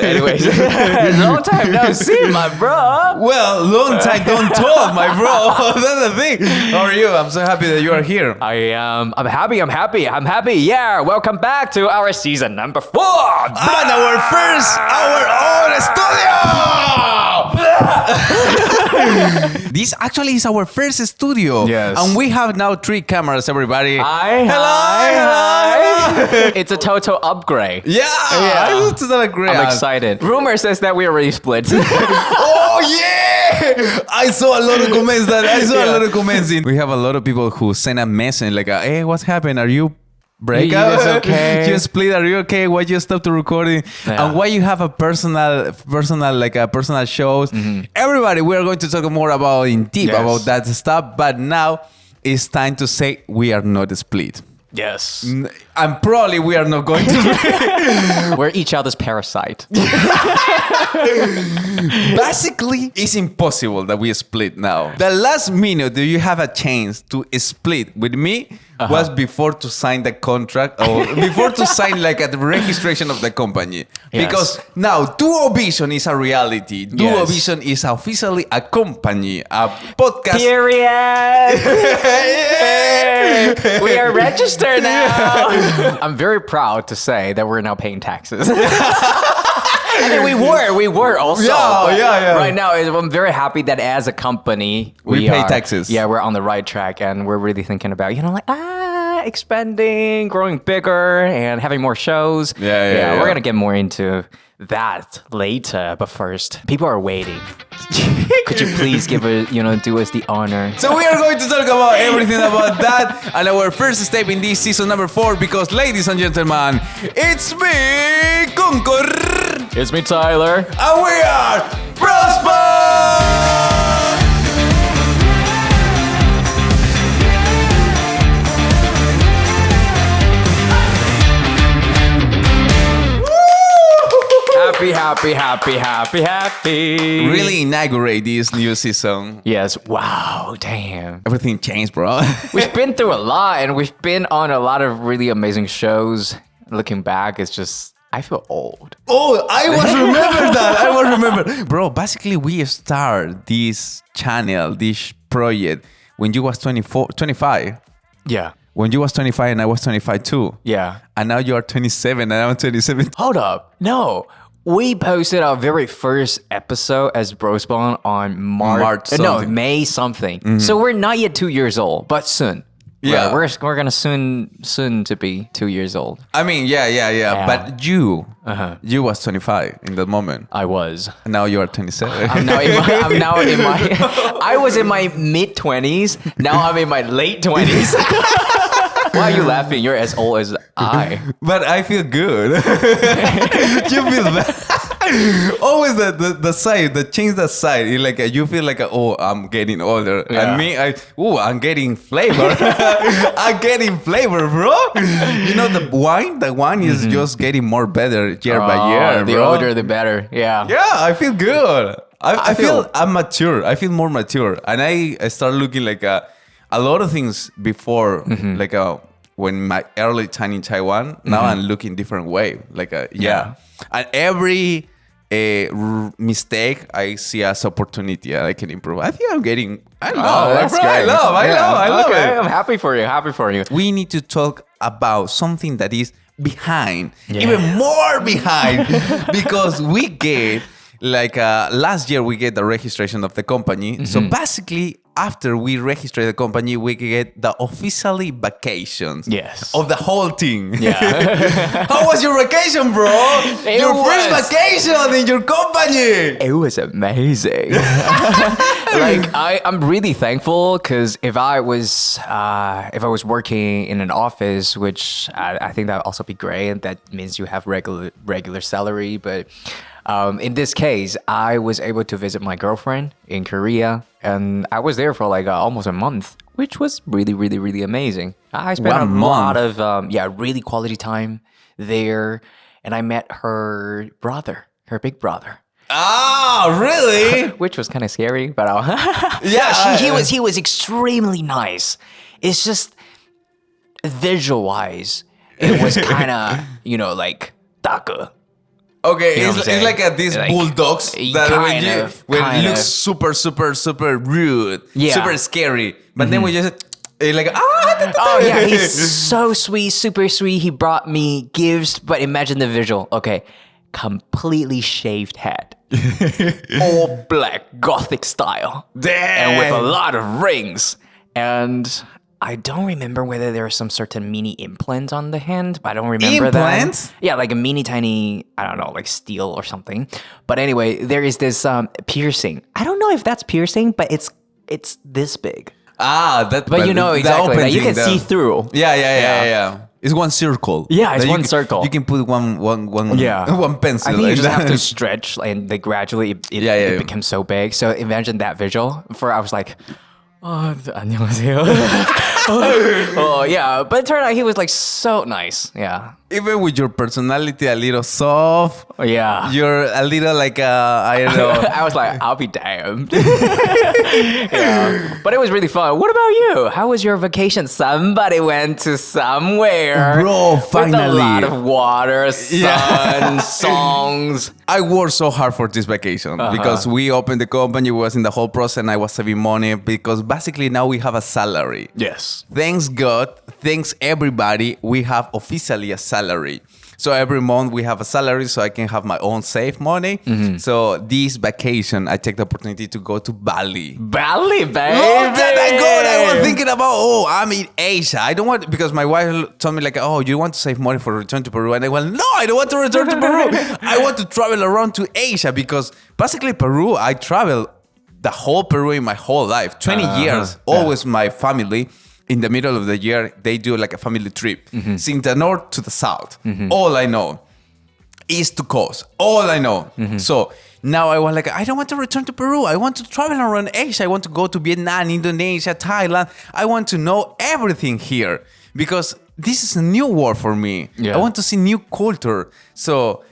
Anyways, long time no see, my bro. Well, long time don't talk, my bro. That's the thing. How are you? I'm so happy that you are here. I'm happy. Yeah, welcome back to our season number 4. And our own studio. This actually is our first studio. Yes. And we have now 3 cameras, everybody. Hi. It's a total upgrade. Yeah. It's totally great. I'm excited. Rumor says that we already split. Oh yeah! I saw a lot of comments We have a lot of people who send a message like, "Hey, what's happened? Are you break up? It's okay. You split? Are you okay? Why you stopped the recording? Yeah. And why you have a personal shows? Mm-hmm. Everybody, we are going to talk more about about that stuff. But now it's time to say we are not split. Yes. And probably we are not going to. We're each other's parasite. Basically, it's impossible that we split now. The last minute that you have a chance to split with me was before to sign the contract or before to sign like the registration of the company. Yes. Because now Duo Vision is a reality. Duo Vision is officially a company, a podcast. Period. We are registered now. I'm very proud to say that we're now paying taxes. I mean, we were also. Yeah. Right now, I'm very happy that as a company, we pay taxes. Yeah, we're on the right track, and we're really thinking about, expanding, growing bigger, and having more shows. Yeah. We're gonna get more into that later, but first, people are waiting. Could you please do us the honor? So we are going to talk about everything about that and our first step in this season number 4 because, ladies and gentlemen, it's me, Concor. It's me, Tyler. And we are Prosper! Happy. Really inaugurate this new season. Yes. Wow. Damn. Everything changed, bro. We've been through a lot and we've been on a lot of really amazing shows. Looking back, it's just, I feel old. Oh, I was remember. Bro, basically we start this channel, this project when you was 25. Yeah. When you was 25 and I was 25 too. Yeah. And now you are 27 and I'm 27. Hold up. No. We posted our very first episode as Brospawn on May something. Mm-hmm. So we're not yet 2 years old, but soon. Yeah, we're gonna soon to be 2 years old. I mean, yeah. But you was 25 in that moment. I was. And now you are 27. I'm now in my. I was in my mid 20s. Now I'm in my late 20s. Why are you laughing? You're as old as I. But I feel good. You feel bad. Always the side, change the side. Like you feel like, I'm getting older. Yeah. And me, I'm getting flavor. I'm getting flavor, bro. You know, the wine is just getting more better year by year, the bro. older, the better. Yeah. Yeah, I feel good. I feel I'm mature. I feel more mature. And I start looking like a lot of things before, like when my early time in Taiwan, now I'm looking different way. Like, And every mistake I see as opportunity I can improve. I think I'm getting, I love it. I love it. I'm happy for you. We need to talk about something that is behind, even more behind, because we get, last year we get the registration of the company. So basically, after we register the company, we get the officially vacations of the whole thing. Yeah. How was your vacation, bro? Your first vacation in your company. It was amazing. I'm really thankful because if I was working in an office, which I think that would also be great, and that means you have regular salary, but. In this case, I was able to visit my girlfriend in Korea, and I was there for almost a month, which was really, really, really amazing. I spent a lot of really quality time there, and I met her brother, her big brother. Ah, really? Which was kind of scary, but he was extremely nice. It's just visual-wise, it was kind of, 大哥. Okay, You know what I'm it's like saying? these Like, bulldogs that when it looks super rude, Yeah. super scary. But then we just like Oh yeah, he's so sweet, super sweet. He brought me gifts, but imagine the visual. Okay, completely shaved head, all black, gothic style, and with a lot of rings. And I don't remember whether there was some certain mini implant on the hand, but I don't remember Implants? that. Yeah, like a mini tiny, I don't know, like steel or something. But anyway, there is this piercing. I don't know if that's piercing, but it's this big. But you know exactly that you can see through. Yeah. It's one circle. Yeah, it's that one circle. You can put one pencil. I think you just have to like stretch, and like gradually it Yeah. becomes so big. So imagine that visual. I was like, oh, 안녕하세요. Oh yeah, but it turned out he was like so nice. Yeah. Even with your personality a little soft, Yeah. you're a little like I don't know. I was like, I'll be damned. Yeah. But it was really fun. What about you? How was your vacation? Somebody went to somewhere. Bro, With a finally. lot of water, sun, songs. I worked so hard for this vacation because we opened the company, was in the whole process, and I was saving money because basically now we have a salary. Yes. Thanks God, thanks everybody, we have officially a salary. So every month we have a salary so I can have my own safe money. So this vacation, I take the opportunity to go to Bali. Bali, baby. Long time ago, I was thinking about, I'm in Asia. I don't want, because my wife told me like, you want to save money for return to Peru? And I went, no, I don't want to return to Peru. I want to travel around to Asia because basically Peru, I travel the whole Peru in my whole life. 20 years, always my family. In the middle of the year, they do like a family trip. Since the north to the south. All I know. East to coast. All I know. So now I was like, I don't want to return to Peru. I want to travel around Asia. I want to go to Vietnam, Indonesia, Thailand. I want to know everything here. Because this is a new world for me. Yeah. I want to see new culture. So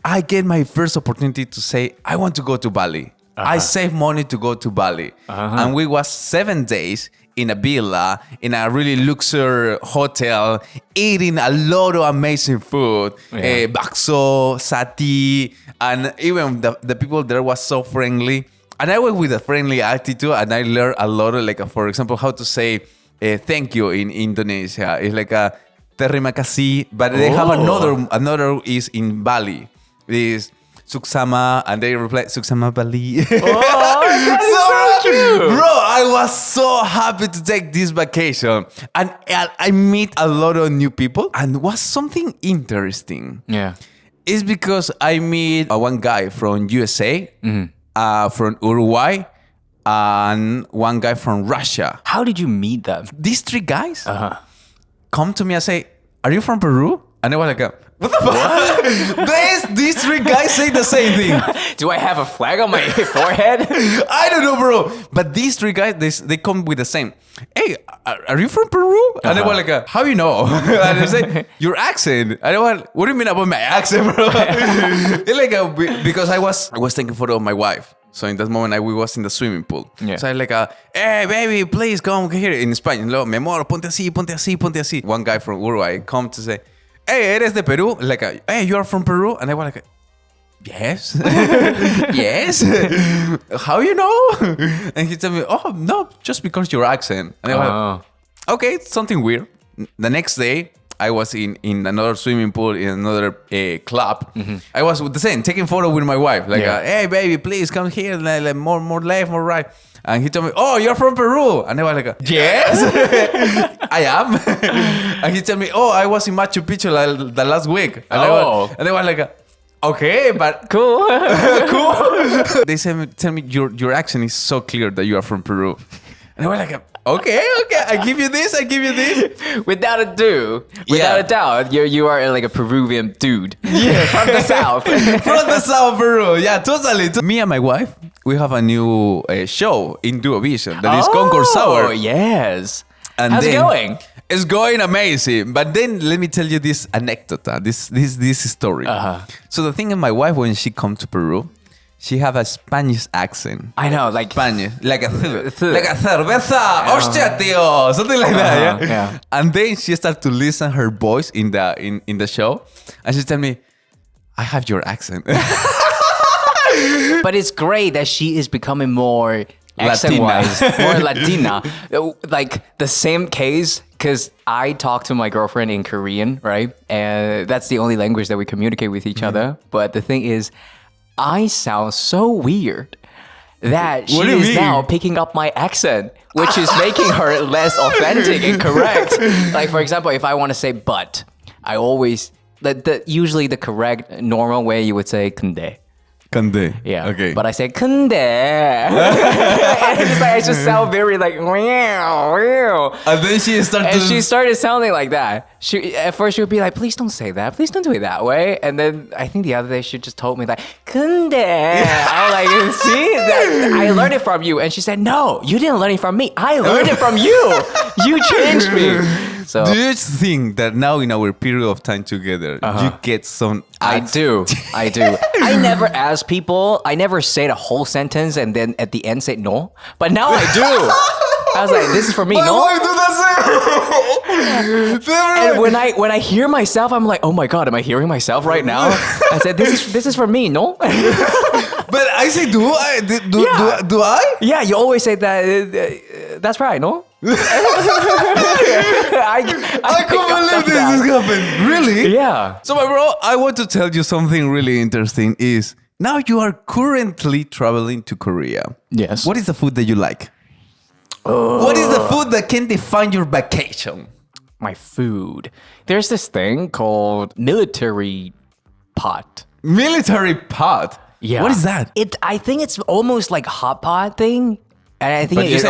I get my first opportunity to say, I want to go to Bali. I save money to go to Bali. And we was 7 days in a villa, in a really luxury hotel, eating a lot of amazing food. Bakso, sati, and even the people there was so friendly. And I went with a friendly attitude, and I learned a lot of, like, for example, how to say thank you in Indonesia. It's like a terima kasih, but they have another is in Bali. Is Suksama, and they reply Suksama Bali. So cute. Bro, I was so happy to take this vacation, and I meet a lot of new people, and was something interesting. Yeah. It's because I meet one guy from USA, from Uruguay, and one guy from Russia. How did you meet them? These three guys come to me and say, "Are you from Peru?" And I was like, what the fuck? These three guys say the same thing. Do I have a flag on my forehead? I don't know, bro. But these three guys, they come with the same. Hey, are you from Peru? And they were like, how you know? And they say, your accent. And I went, what do you mean about my accent, bro? It's like because I was taking photo of my wife. So in that moment, we was in the swimming pool. Yeah. So I like, hey, baby, please come here. In Spanish, mi amor, ponte así, ponte así, ponte así. One guy from Uruguay come to say, hey, eres de Peru? Like, hey, you are from Peru? And I was like, yes. Yes. How you know? And he told me, oh, no, just because your accent. And I was like, okay, something weird. The next day, I was in another swimming pool, in another club. I was with the same, taking photo with my wife. Like, hey, baby, please come here. Like, more left, more right. And he told me, oh, you're from Peru. And I was like, yes, I am. And he told me, oh, I was in Machu Picchu the last week. And I was like, okay, but Cool. cool. They tell me your accent is so clear that you are from Peru. And I was like, okay, I give you this. Without a doubt, you are like a Peruvian dude. Yeah, from the south. From the south Peru. Yeah, totally. Me and my wife, we have a new show in Duovision that is Concor Sour. Oh, yes. And how's it going? It's going amazing. But then let me tell you this anecdote, this story. So the thing is, my wife, when she come to Peru, she have a Spanish accent. I know, like Spanish, like a cerveza, hostia, tío, something like that. And then she started to listen her voice in the show, and she tell me, I have your accent. But it's great that she is becoming more accent-wise, more Latina. Like the same case, because I talk to my girlfriend in Korean, right? And that's the only language that we communicate with each other. But the thing is, I sound so weird that she is now picking up my accent, which is making her less authentic and correct. Like, for example, if I want to say but, I always, usually the correct normal way you would say 근데. Kande. Yeah. Okay. But I say 근데. And it's like, I just sound very like, meow. And then she started sounding like that. At first she would be like, please don't say that. Please don't do it that way. And then I think the other day she just told me like, 근데. I was like, see, I learned it from you. And she said, no, you didn't learn it from me. I learned it from you. You changed me. So, do you think that now in our period of time together, you get some... I do. I never ask people. I never say the whole sentence and then at the end say no. But now I do. I was like, this is for me, no? Why do that? And when I hear myself, I'm like, oh my God, am I hearing myself right now? I said, this is for me, no? But I say, do I? Do I? Yeah, you always say that. That's right, no? I can't believe this has happened. Really? Yeah. So, my bro, I want to tell you something really interesting is now you are currently traveling to Korea. Yes. What is the food that you like? What is the food that can define your vacation? My food. There's this thing called military pot. Military pot? Yeah. What is that? I think it's almost like a hot pot thing. And I think it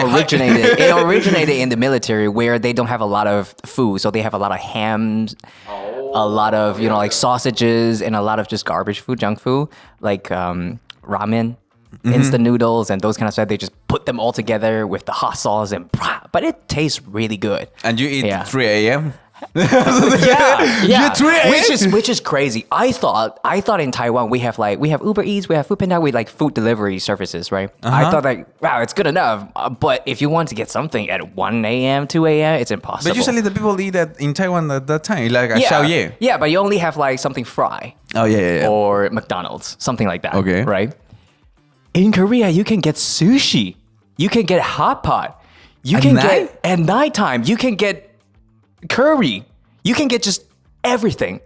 originated in the military where they don't have a lot of food. So they have a lot of hams, a lot of, like sausages and a lot of just garbage food, junk food, like ramen, instant noodles and those kind of stuff. They just put them all together with the hot sauce and but it tastes really good. And you eat 3 a.m.? Yeah. Which is crazy. I thought in Taiwan we have Uber Eats, we have Foodpanda, we like food delivery services, right? I thought like, wow, it's good enough. But if you want to get something at 1 a.m., 2 a.m., it's impossible. But usually the people eat that in Taiwan at that time, like a xiaoye. Yeah, but you only have like something fry. Oh yeah. Or McDonald's, something like that. Okay. Right? In Korea, you can get sushi. You can get hot pot. You can get at nighttime. You can get curry. You can get just everything.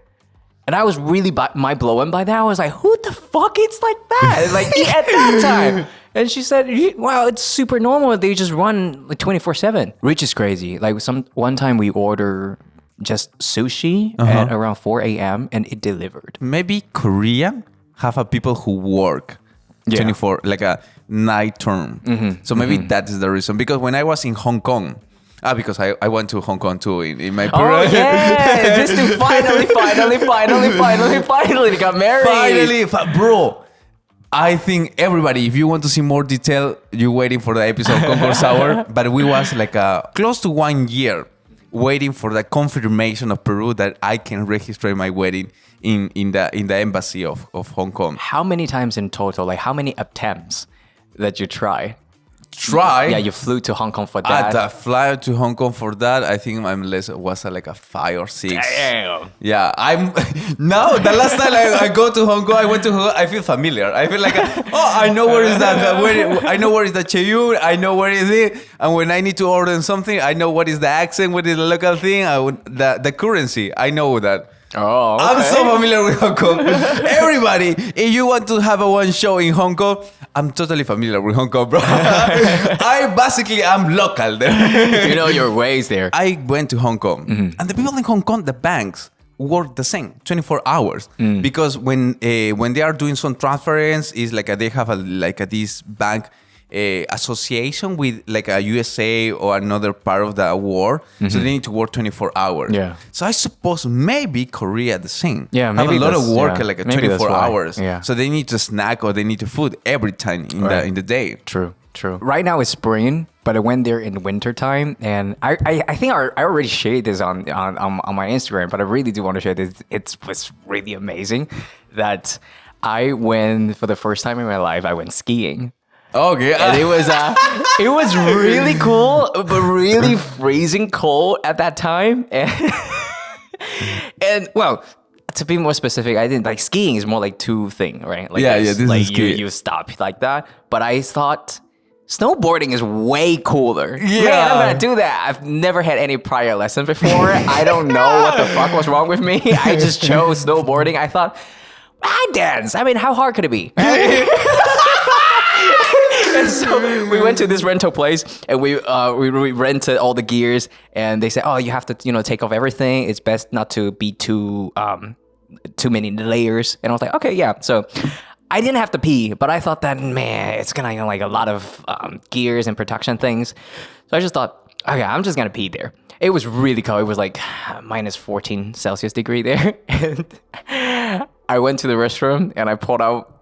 And I was really mind-blown by that. I was like, who the fuck eats like that? Like, at that time. And she said, wow, it's super normal. They just run like 24/7, which is crazy. Like one time we order just sushi at around 4 a.m. and it delivered. Maybe Korea have a people who work 24, like a night term. So maybe that is the reason. Because when I was in Hong Kong, because I went to Hong Kong too in my period. Oh yeah, just to finally got married. Finally, bro. I think everybody, if you want to see more detail, you're waiting for the episode of Concor Sour. But we was like close to 1 year waiting for the confirmation of Peru that I can register my wedding in the embassy of Hong Kong. How many times in total? Like how many attempts that you tried? Yeah, you flew to Hong Kong for that. I fly to Hong Kong for that. I think was like a 5 or 6. Damn. Yeah, now the last time I go to Hong Kong, I went to Hong Kong, I feel familiar. I feel like, I know where is that. I know where is the Cheyun. I know where is it. And when I need to order something, I know what is the accent, what is the local thing, the currency. I know that. Oh, okay. I'm so familiar with Hong Kong. Everybody, if you want to have one show in Hong Kong, I'm totally familiar with Hong Kong, bro. I'm local there. You know your ways there. I went to Hong Kong, and the people in Hong Kong, the banks work the same, 24 hours. Because when they are doing some transference, is like they have this bank association with like a USA or another part of the world, so they need to work 24 hours. Yeah. So I suppose maybe Korea the same. Yeah, maybe have a lot of work yeah. like maybe 24 hours. Yeah. So they need to snack or they need to food every time in the day. True. Right now it's spring, but I went there in winter time, and I think I already shared this on my Instagram, but I really do want to share this. It was really amazing that I went for the first time in my life. I went skiing. Okay. And it was really cool, but really freezing cold at that time. And well, to be more specific, I didn't like skiing is more like two thing, right? Like this like is ski. you stop like that. But I thought snowboarding is way cooler. Yeah. Man, I'm gonna do that. I've never had any prior lessons before. I don't know what the fuck was wrong with me. I just chose snowboarding. I thought, I dance. I mean, how hard could it be? And so we went to this rental place and we rented all the gears, and they said, oh, you have to, take off everything. It's best not to be too many layers. And I was like, okay, yeah. So I didn't have to pee, but I thought that, man, it's gonna like a lot of gears and protection things. So I just thought, okay, I'm just gonna pee there. It was really cold. It was like minus 14 Celsius degree there. And I went to the restroom and I pulled out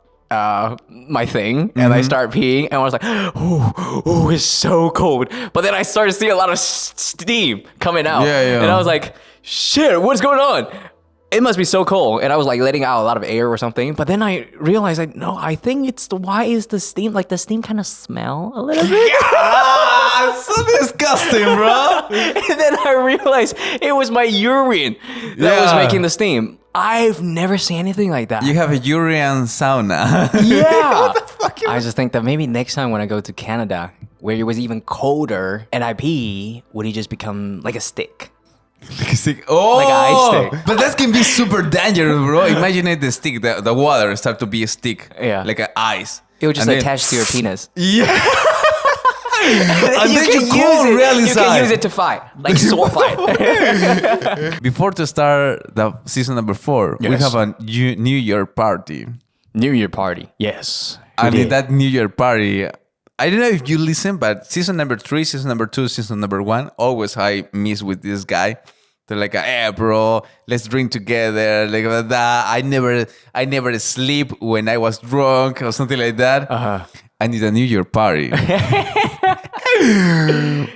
my thing and I started peeing, and I was like, oh, it's so cold. But then I started seeing a lot of steam coming out. Yeah. And I was like, shit, what's going on? It must be so cold. And I was like letting out a lot of air or something. But then I realized, like, no, I think it's why is the steam, like the steam kind of smell a little bit? So disgusting, bro. And then I realized it was my urine that was making the steam. I've never seen anything like that. You have a urine sauna. Yeah. What the fuck? I just think that maybe next time when I go to Canada, where it was even colder, and I pee, would it just become like a stick? Like a stick. Oh, like an ice stick. But that can be super dangerous, bro. Imagine it, the stick, the water start to be a stick. Yeah. Like an ice. It would just attach to your penis. Yeah. And then you can use it to fight, like sword fight. Before to start the season number 4, we have a New Year party. New Year party, yes. And in that New Year party, I don't know if you listen, but season number 3, season number 2, season number 1, always I miss with this guy. They're like, hey, bro, let's drink together. Like that. I never sleep when I was drunk or something like that. I need a New Year party.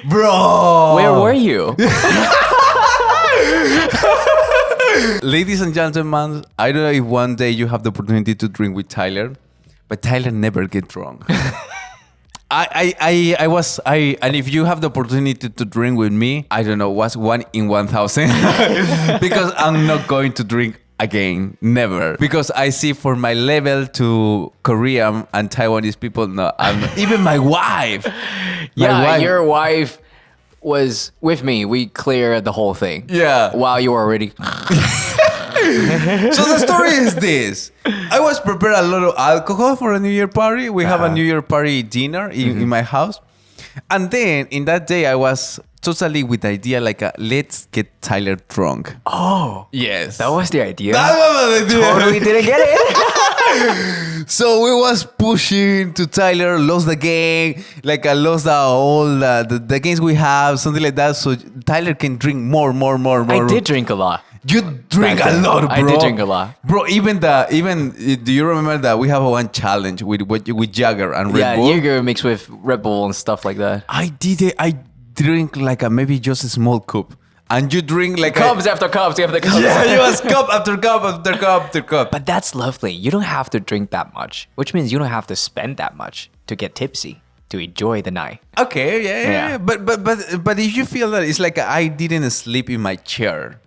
Bro. Where were you? Ladies and gentlemen, I don't know if one day you have the opportunity to drink with Tyler, but Tyler never get drunk. And if you have the opportunity to drink with me, I don't know, what's 1 in 1,000? Because I'm not going to drink again, never. Because I see for my level to Korean and Taiwanese people, no, even my wife. Your wife was with me. We cleared the whole thing. Yeah. While you were already... So the story is this. I was prepared a lot of alcohol for a New Year party. We have a New Year party dinner in my house. And then in that day, I was totally with the idea like, let's get Tyler drunk. Oh. Yes. That was the idea. That was the idea. Totally didn't get it. So we was pushing to Tyler, lost the game, like I lost all the games we have, something like that. So Tyler can drink more. I did drink a lot. You drink a lot, bro. I did drink a lot, bro. Even do you remember that we have one challenge with Jagger and Red Bull? Yeah, Jaeger mixed with Red Bull and stuff like that. I did it. I drink like maybe just a small cup, and you drink like cups after cups after cups. Yeah, it was cup after cup after cup after cup. But that's lovely. You don't have to drink that much, which means you don't have to spend that much to get tipsy, to enjoy the night. Okay, yeah. But if you feel that it's like I didn't sleep in my chair.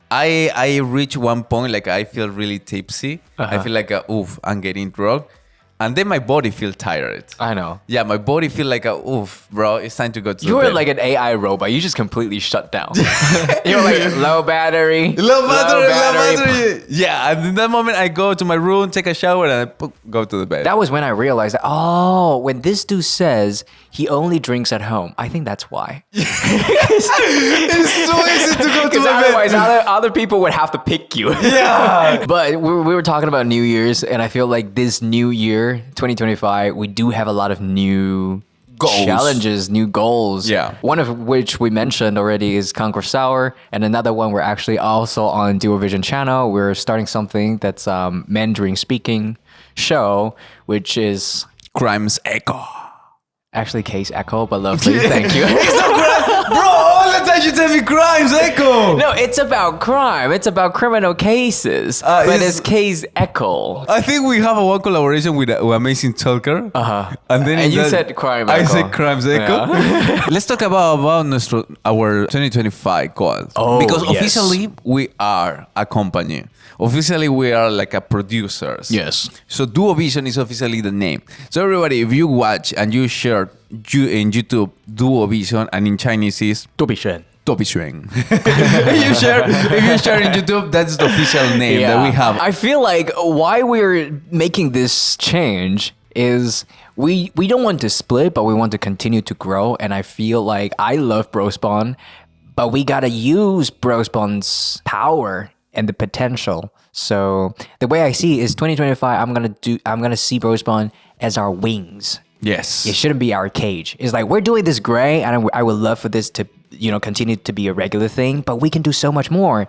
I reach one point like I feel really tipsy. I feel like oof, I'm getting drunk. And then my body feel tired. I know. Yeah, my body feel like oof, bro, it's time to go to You the were bed. like an AI robot. You just completely shut down. You were like low battery. Low battery. Yeah, and in that moment I go to my room, take a shower, and I go to the bed. That was when I realized that, when this dude says he only drinks at home, I think that's why. It's so easy to go to the bed. Otherwise, other people would have to pick you. Yeah. But we were talking about New Year's, and I feel like this new year, 2025, we do have a lot of new goals. Challenges, new goals. Yeah. One of which we mentioned already is Concor Sour, and another one we're actually also on Dual Vision channel. We're starting something that's Mandarin speaking show, which is Crimes Echo. Actually Case Echo, but lovely. Thank you. Bro, All the time you tell me crimes, Echo. No, it's about crime. It's about criminal cases. But it's case Echo. I think we have one collaboration with an amazing talker. And you said crime Echo. I said crimes Echo. Yeah. Let's talk about our 2025 goals. Oh, because yes. officially we are a company. Officially we are like a producers. Yes. So Duo Vision is officially the name. So everybody, if you watch and you share in YouTube Duo Vision, and in Chinese is 多比轩. if you share in YouTube, that's the official name that we have. I feel like why we're making this change is we don't want to split, but we want to continue to grow. And I feel like I love Brospawn, but we gotta use Brospawn's power and the potential. So the way I see it is 2025, I'm gonna see Brospawn as our wings. Yes. It shouldn't be our cage. It's like we're doing this great, and I would love for this to, continue to be a regular thing, but we can do so much more,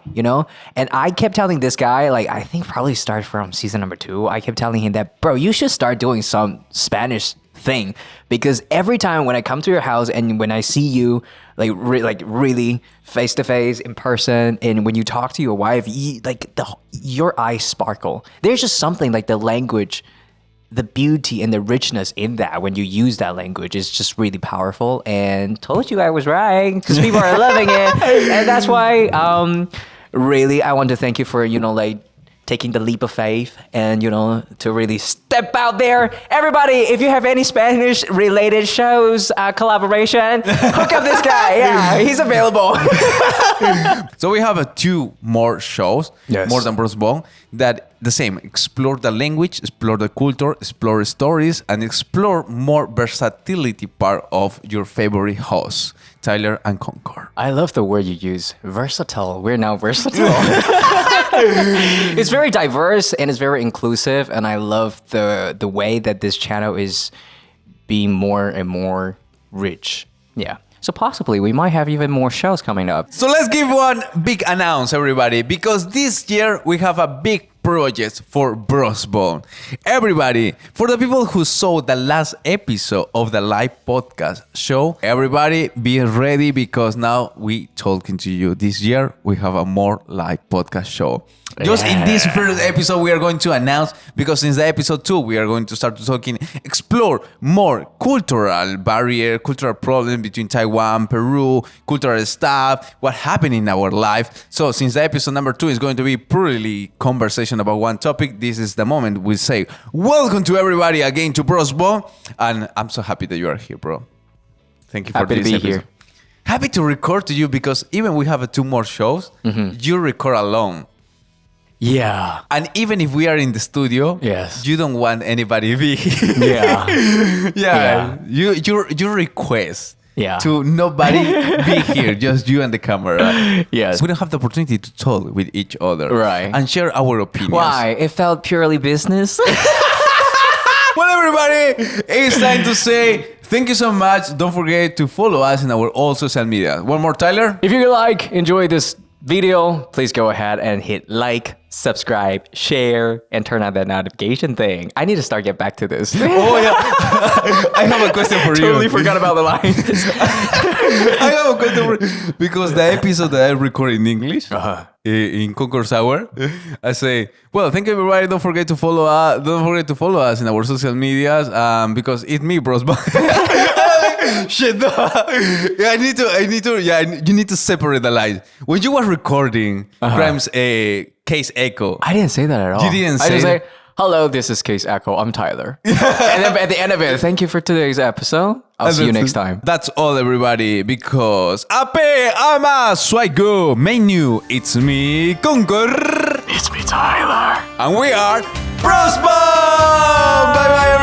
And I kept telling this guy, like, I think probably start from season number 2. I kept telling him that, bro, you should start doing some Spanish thing, because every time when I come to your house and when I see you, like really face to face in person, and when you talk to your wife, your eyes sparkle. There's just something like the language. The beauty and the richness in that when you use that language is just really powerful. And told you I was right, because people are loving it. And that's why, really, I want to thank you for, taking the leap of faith and, to really step out there. Everybody, if you have any Spanish-related shows, collaboration, hook up this guy. Yeah, he's available. So we have 2 more shows, more than Brospawn, that the same, explore the language, explore the culture, explore stories, and explore more versatility part of your favorite hosts, Tyler and Concor. I love the word you use, versatile. We're now versatile. It's very diverse and it's very inclusive, and I love the way that this channel is being more and more rich. Yeah. So possibly we might have even more shows coming up. So let's give one big announce, everybody, because this year we have a big project for Brospawn. Everybody, for the people who saw the last episode of the live podcast show, everybody be ready, because now we talking to you. This year we have a more live podcast show. Just in this first episode, we are going to announce, because since the episode 2, we are going to start talking, explore more cultural barrier, cultural problems between Taiwan, Peru, cultural stuff, what happened in our life. So since the episode number 2 is going to be purely conversation about one topic, this is the moment we say, welcome to everybody again to Brospawn. And I'm so happy that you are here, bro. Thank you for happy this to be episode. Here. Happy to record to you, because even we have 2 more shows, you record alone. Yeah. And even if we are in the studio, yes, you don't want anybody to be here. Yeah. You request Yeah. to nobody be here, just you and the camera. Yes. We don't have the opportunity to talk with each other. Right. And share our opinions. Why? It felt purely business. Well, everybody, it's time to say thank you so much. Don't forget to follow us in our all social media. One more, Tyler. If you enjoy this video, please go ahead and hit like, subscribe, share, and turn on that notification thing. I need to start get back to this. Oh, yeah. I have a question for you. Totally forgot about the lines. I have a question for you. Because the episode that I record in English, in Concor's Hour, I say, well, thank you, everybody. Don't forget to follow us in our social medias, because it's me, Brospawn. Shit, no. Yeah, you need to separate the lines. When you were recording Grimes' Case Echo, I didn't say that at all. You didn't say I just say, hello, this is Case Echo. I'm Tyler. And then at the end of it, thank you for today's episode. I'll see you next time. That's all, everybody, because Ape ama Swaigo menu. It's me, Concor. It's me, Tyler. And we are Brospawn. Bye bye.